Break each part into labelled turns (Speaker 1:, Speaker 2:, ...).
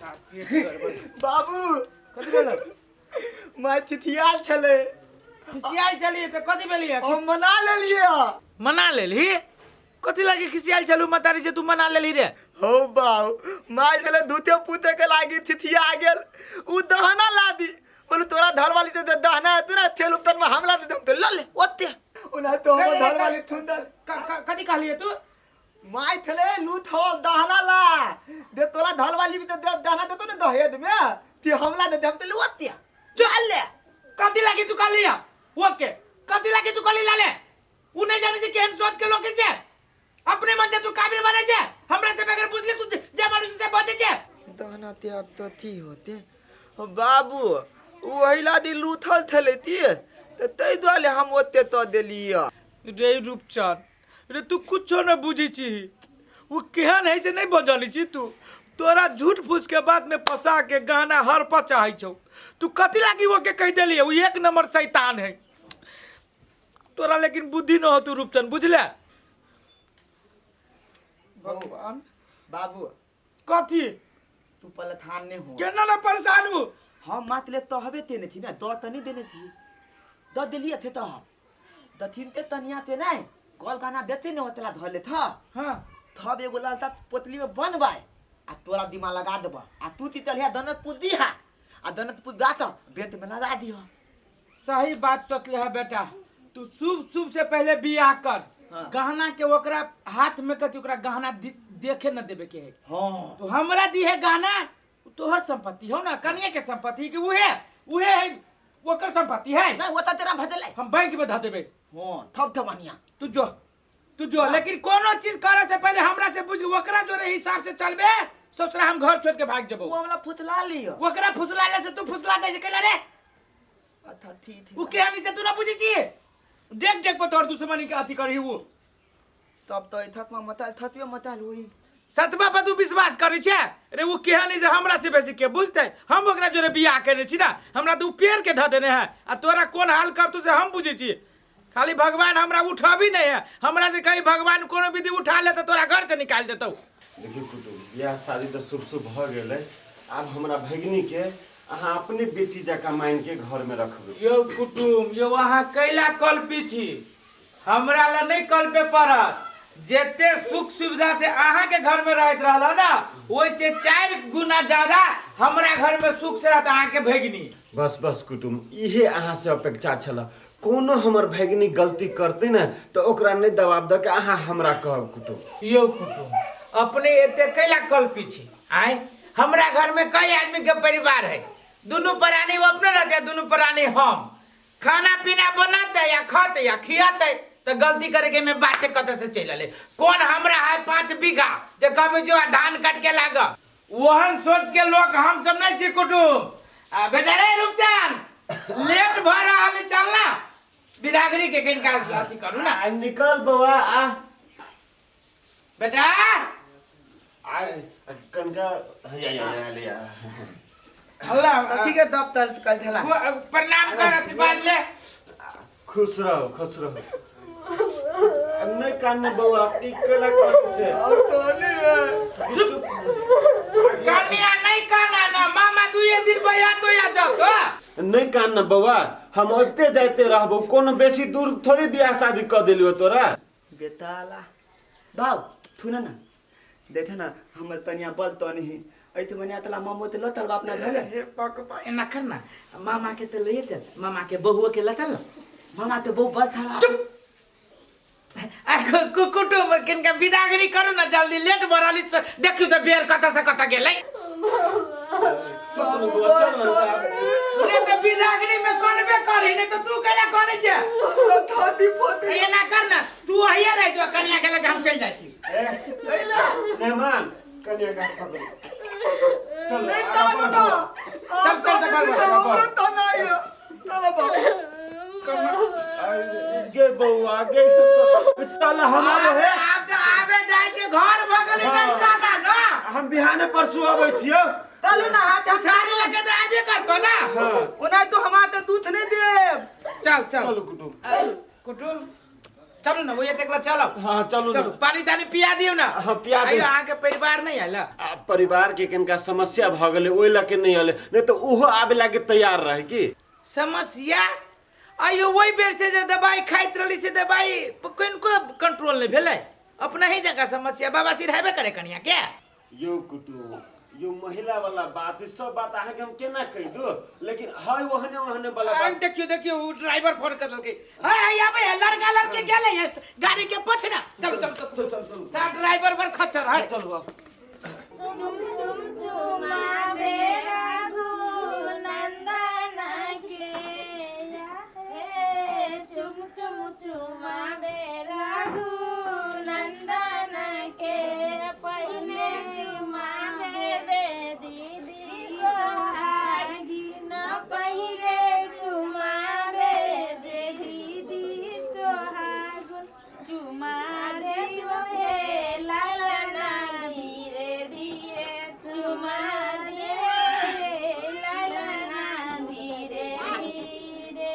Speaker 1: बाबू
Speaker 2: कथी भेल
Speaker 1: मैं थिथियाल छले
Speaker 2: खिसियाल चलिए तो कथी भेलिए
Speaker 1: हम मना लेलिए
Speaker 2: मना लेली कथी लगे खिसियाल चलू मतारी से तू मना लेली रे
Speaker 1: हो बाऊ माय चले धूते पूते के लागी थिथिया गेल उ दहना ला दी बोले तोरा धर वाली तो दहना है तू ना थेल उतर में हमला दे तो ल ले ओते उना तो हम धर वाली थुंदल
Speaker 2: कथी कहलिए तू
Speaker 1: माय थले लूट हो दहना ला दे तोरा धर वाली भी तो दहना दे तो ना दहेद में ती हमला दे हम तो ओते
Speaker 2: चल ले कथी लगे तू कर लिया ओके कथी लगे तू कर ले उ नहीं जाने केहन सोच के लोग से अपने मन से तू काबिल बने छे हमरा से बगैर पूछले तू जे मानुस से बते छे
Speaker 1: दहना ते अब तो थी होते बाबू वहीला दी लूथल थले ती तै दुआले हम ओते तो देलिया
Speaker 2: रे रूपचंद रे तू कुछो न बुझी छी वो केहन है से नहीं बजली छी तू तोरा झूठ फूस के बाद में फंसा के गाना हर पर चाहे छौ तू कथी लागी वो के कह देली वो एक नंबर शैतान है तोरा लेकिन बुद्धि न हो तू रूपचंद बुझले
Speaker 1: भगवान बाबू
Speaker 2: कथी
Speaker 1: तू पहले थान ने हो
Speaker 2: केना न परेशान हूँ
Speaker 1: हम मात ले तो हवे तेने थी ना दो तनी देने थी दो दिलिए थे तो दथिन ते तनिया ते नहीं कॉल गाना देते ने होतला धले था
Speaker 2: हाँ
Speaker 1: थब एगो लालता पोतली में बनबाय आ तोरा दिमाग लगा देबा आ तू ती चलिया दनत पुज दिहा आ दनत पुज गा तो बेत में लगा दियो
Speaker 2: सही बात सोचले है बेटा तू शुभ शुभ से पहले बियाह कर
Speaker 1: हाँ।
Speaker 2: गहना के ओकरा हाथ में कथी ओकरा गहना देखे न देवे के है
Speaker 1: हां
Speaker 2: तो हमरा दी है गहना तोहर संपत्ति हो ना कन्या के संपत्ति कि उहे है ओकर संपत्ति है
Speaker 1: नहीं होता तेरा भदले
Speaker 2: हम बैंक में ध देबे
Speaker 1: हां थब थमनिया
Speaker 2: तू जो लेकिन कोनो चीज करे से पहले हमरा से पूछ ओकरा जो रे हिसाब से चलबे सोचरा हम घर छोड़ के भाग जबो
Speaker 1: वो हमला फुसला लियो
Speaker 2: ओकरा फुसलाले से तू फुसला जाय केला रे
Speaker 1: अच्छा ठीक
Speaker 2: उ केहनी से तू ना बुझी छी देख पर तोर दुश्मनी के अथी करही वो
Speaker 1: तब तो थक में मताल होई
Speaker 2: सतबा पर तू विश्वास करे छे रे वो केहनी से हमरा से बेसी के बुझते हम ओकरा जोरे बियाह करने छी ना हमरा तू पेड़ के ध देने है आ तोरा कोन हाल करतू से हम बुझी छी खाली भगवान हमरा उठाबी नहीं है हमरा से कहीं भगवान कोनो विधि उठा ले तो तोरा घर से निकाल देतौ
Speaker 3: देखियो कुटुम बियाह शादी तो शुभ शुभ भ गेलै अब हमरा भगिनी के अहाँ अपने बेटी जका मान के घर में रखबै
Speaker 2: यो कुटुम यो अहाँ कैला कल्पी छी हमरा ला नहीं कल्पे पड़त जेते सुख सुविधा से अहाँ के घर में रहत रहला ना ओइसे 4 गुना ज्यादा हमरा घर में सुख से रहत अहाँ के भगिनी
Speaker 3: बस बस कुटुम इहे अहाँ से अपेक्षा छला कोनो हमर भगिनी गलती करते ना तो ओकरा नहीं दबाव द के अहाँ हमरा कहब कुटुम
Speaker 2: यो कुटुम अपने एते कैला कल्पी छी आय हमरा घर में कई आदमी के परिवार है दोनों प्राणी वो अपने रहते दोनों प्राणी हम खाना पीना बनाते या खाते या खियाते तो गलती करके मैं बातें कते से चल ले कौन हमरा है 5 बीघा जे कभी जो धान काट के लाग वहन सोच के लोग हम सब नहीं छी कुटुम बेटा रे रूपचंद लेट भ रहल चलना बिदागरी के किनका अथी करू ना
Speaker 3: निकल बवा आ
Speaker 2: बेटा
Speaker 3: आ कनका या
Speaker 2: अल्लाह
Speaker 1: ठीक है दफ्तर कल थला
Speaker 2: प्रणाम कर आशीर्वाद ले
Speaker 3: खुश रहो नहीं कान बवा टिकला कर छे
Speaker 1: और तोनी
Speaker 2: कन्या नहीं काना ना मामा तू ये दिन भैया तो या जाओ
Speaker 3: नहीं कान बवा हम ओते जाते रहबो कोनो बेसी दूर थोड़ी बियाह शादी कर देलियो तोरा
Speaker 1: बेटाला बाऊ थुना ना देखे ना हमर तनिया बल तो नहीं ऐते मने तला मामो ते लटल अपना घर
Speaker 2: हे पक एना करना मामा के ते ले चल मामा के बहुओ के ले चल
Speaker 1: मामा ते बहु बल थाला
Speaker 2: कुटुम किनका विदागरी करू ना जल्दी लेट भरली देखियो त बेर कता से कता गेलै
Speaker 3: चल ना
Speaker 2: रे त विदागरी में करबे करी ने त तू कला करे छे
Speaker 1: थाती पोती
Speaker 2: एना करना तू आइया रह जो कन्या के लगे हम चल जाई छी
Speaker 3: मेहमान कन्या का खबर चल
Speaker 2: चल
Speaker 1: तो नहीं चलो बाबू
Speaker 3: गे बउआ गे चल हमारे है
Speaker 2: आप तो आबे जाय के घर भगली नहीं काटा ना
Speaker 3: हम बिहाने परसू आबै छियो
Speaker 1: चलू ना हाथ
Speaker 2: छाड़ी लगे तो आबे करतो ना
Speaker 1: ओना तो हमार तो दूध नहीं देब
Speaker 2: चल
Speaker 3: चल कुटुम
Speaker 2: कुटुम चलो ना वो ये तकला चलो
Speaker 3: हाँ चलो
Speaker 2: चलो पानी तानी पिया दियो ना
Speaker 3: हाँ, पिया दियो।
Speaker 2: अहाँ के परिवार नहीं आला
Speaker 3: परिवार के कनका समस्या भ गेलै ओइ लके नहीं आले नहीं तो ओहो आबे लागे तैयार रहे की
Speaker 2: समस्या आयो वही बेर से जे दवाई खाइत रहली से दवाई किनको कंट्रोल नहीं भेलै अपना ही जगह समस्या बाबा सिर हेबे करे कनिया क्या
Speaker 3: यो कुटु यो महिला वाला बात है सब बात आके हम केना कह दो लेकिन हाय वहने वाला
Speaker 2: आई
Speaker 3: बात
Speaker 2: देखियो देखियो वो ड्राइवर फोन कर देलकै हाय आबे लड़का लड़के गेले गाड़ी के पछना चल चल चल चल सा ड्राइवर पर खच्चर है
Speaker 3: चलो
Speaker 4: चुम चुम चुमावे रघु नंदन के हे चुम चुम चुमावे रघु नंदन के पहले चुमावे रे दीदी सोहागी न पहले चुमावे जे दीदी सोहाग चुमा रे हे लालना धीरे धीरे चुमा रे लालना धीरे धीरे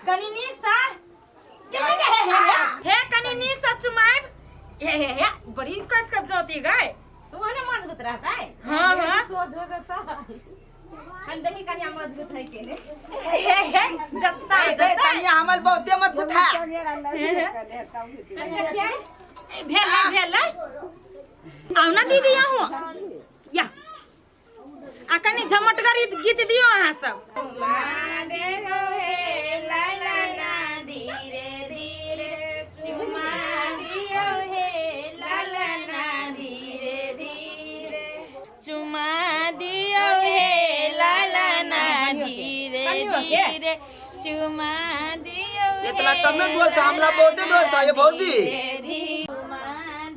Speaker 4: कनी नीक सा केमे हे कनी नीक सा चुमाइब हे बड़ी कस का जोती गए
Speaker 5: तू है ना मजबूत रहता है
Speaker 4: हां हां
Speaker 5: सोच हो जाता है हम देखी कन्या मजबूत है केने
Speaker 4: हे जत्ता जत्ता
Speaker 1: कनिया हमल बहुते मत उठा
Speaker 5: अरे क्या
Speaker 4: भेल आओ ना दीदी यहाँ या कनी झमटगरी गीत दियो अहाँ सब
Speaker 5: मारे हो हे लालना धीरे धीरे चुमा दियो हे लालना धीरे धीरे
Speaker 4: चुमा दियो हे लालना धीरे धीरे चुमा दियो
Speaker 1: इतना तब में बोलता हमला बहुते बोलता ये भौजी
Speaker 4: चुमा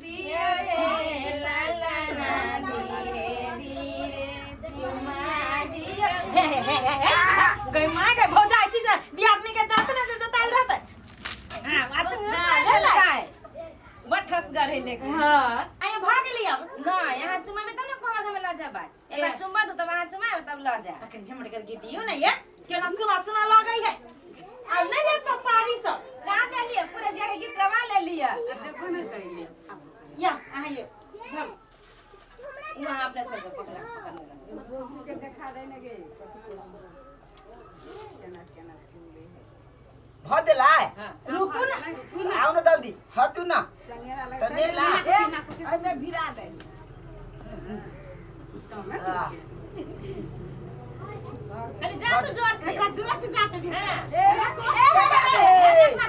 Speaker 4: दियो हे लालना धीरे धीरे चुमा दियो गई मां के भौजा छी जे दी आदमी के जात ने जे जताल रहते
Speaker 5: हां आज
Speaker 4: ना,
Speaker 5: ना
Speaker 4: ले।
Speaker 5: काय बठस गरे लेके
Speaker 4: हां आया भाग लिया अब
Speaker 5: ना यहाँ चुमा में तब ना कहत हमें ला जाबा एक बार चुमा दो तब वहां चुमा तब ला जा
Speaker 4: तखन झमट कर गीत दियो ना ये केना सुना सुना लगई है अब नहीं ले सब पारी सब
Speaker 5: कहां ले लिए पूरे दिया के गीत गवा ले लिया
Speaker 4: या आइए धर
Speaker 5: वहां अपने से पकड़
Speaker 1: भ देलाय
Speaker 4: रुको ना
Speaker 1: आओ ना जल्दी हतु ना तने ला
Speaker 5: अरे जा तू जोर से
Speaker 4: जोर से जाते भी
Speaker 5: हां
Speaker 4: ए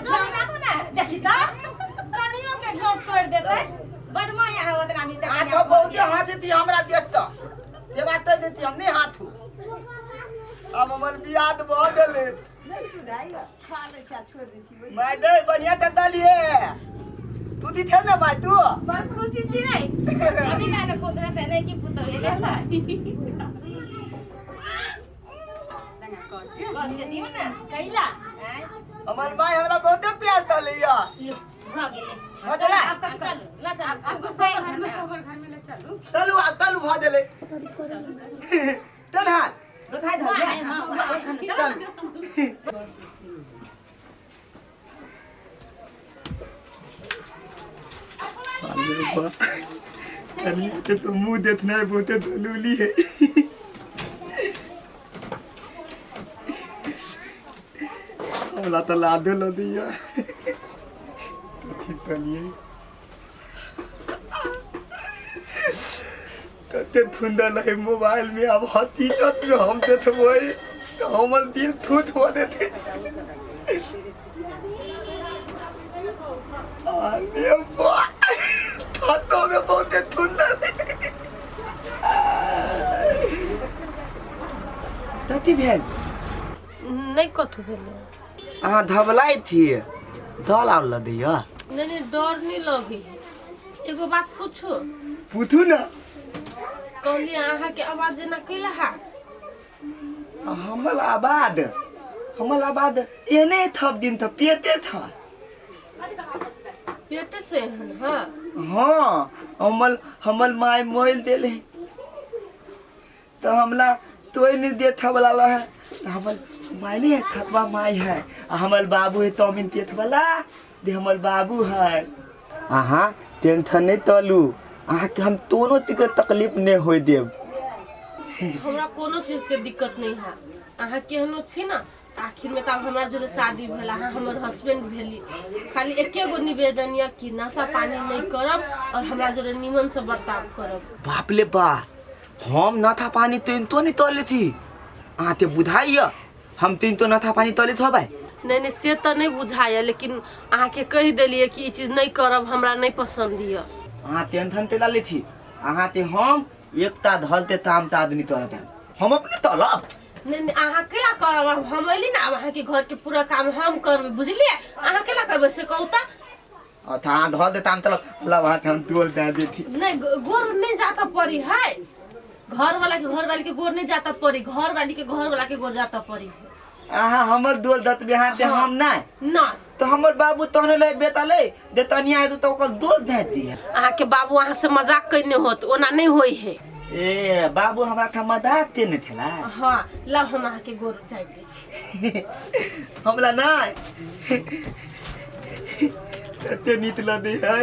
Speaker 5: जोर से जा तू ना
Speaker 4: देखी ता कनियों के घोट तोड़ देते
Speaker 5: बड़ माया है ओतना भी तक
Speaker 1: हाथ बहुते हाथ दी हमरा देत ते बात देती हम नहीं हाथू अब हमर बियाह तो बहुत देले नहीं सुधाइगा खा ले छोड़ देती मैं दे बढ़िया त दलिए तू दी थे ना भाई तू
Speaker 4: बड़ खुशी छी रे
Speaker 5: अभी ना खुश रहते नहीं कि पुतो ले ला बस के दियो ना
Speaker 4: कैला
Speaker 5: हैं
Speaker 1: हमर माई हमरा बहुते प्यार दलिया
Speaker 4: भाग गेले
Speaker 1: भ देला
Speaker 5: चल ला चल
Speaker 4: आपको सही घर में कोबर घर में ले चलू
Speaker 1: तलू तलू भ देले चल हाथ दिखाई धर चल कनी के तो मुंह देखना है बहुते दलूली है हमला तो लादे लो दिया कथी तलिए कते फुंदल है मोबाइल में अब हकीकत में हम देखबई तो हमर दिल थूथ हो देते अरे वाह हाथों में बहुते सुंदर कथी भेल
Speaker 6: नहीं कथु भेले
Speaker 1: अहाँ धबलाई थी दल आल दैया
Speaker 6: नहीं डर नहीं लगी एगो बात पूछो
Speaker 1: पूछू ना
Speaker 6: कहली अहाँ के आवाज ना कैला हा
Speaker 1: हमल आबाद एने थप दिन था पेटे था
Speaker 6: पेटे से हन हां
Speaker 1: हाँ हमल माय मोइल देले तो हमला तोय नहीं देथा वाला है हमल माय नहीं खतवा माय है हमल बाबू है तो मिन तेथ वाला दे हमर बाबू है अहाँ टेंशन नहीं तलू अहाँ के हम दोनों तिके तकलीफ नहीं होय देब
Speaker 6: हमरा कोनो चीज के दिक्कत नहीं है अहाँ केहनो छी ना आखिर में तब हमरा जोरे शादी भेल अहाँ हमर हस्बैंड भेली खाली एके गो निवेदन या कि नशा पानी नहीं करब और हमरा जोरे निमन से बर्ताव करब
Speaker 1: बाप ले बा हम नथा पानी तो नहीं तले थी अहाँ ते बुझाइए हम तो नथा पानी तले थोबे
Speaker 6: नहीं से तो नहीं बुझाया लेकिन अहाँ के कह दिलिए कि ई चीज नहीं करब हमरा नहीं पसंद है
Speaker 1: अहाँ टेंशन ते ला थी अहाँ ते हम एकता धलते ताम ता आदमी तलते हम अपने तलब
Speaker 6: नहीं अहाँ केला करब हम अली ना अहाँ के घर के पूरा काम हम करबे बुझलिए अहाँ केला करबे से कहूता
Speaker 1: अच्छा अहाँ धल दे ताम तलब ला वहाँ के हम टोल दे देती
Speaker 6: नहीं गोर नहीं जाता पड़ी है घर वाली के गोर नहीं जाता पड़ी घर वाली के घर वाला के गोर जाता पड़ी
Speaker 1: अहाँ हमर दोल दत बिहान ते हम नहीं
Speaker 6: ना
Speaker 1: तो हमर बाबू तहने ले बेटा ले दे तनिया है तो ओकर दोल दे दिए
Speaker 6: अहाँ के बाबू अहाँ से मजाक करने होत ओना नहीं होई है
Speaker 1: ए बाबू हमरा का मजाक ते नहीं थला
Speaker 6: हाँ ला हम अहाँ के गोर जाय दे छी
Speaker 1: हमला नहीं ते नीत ल दे है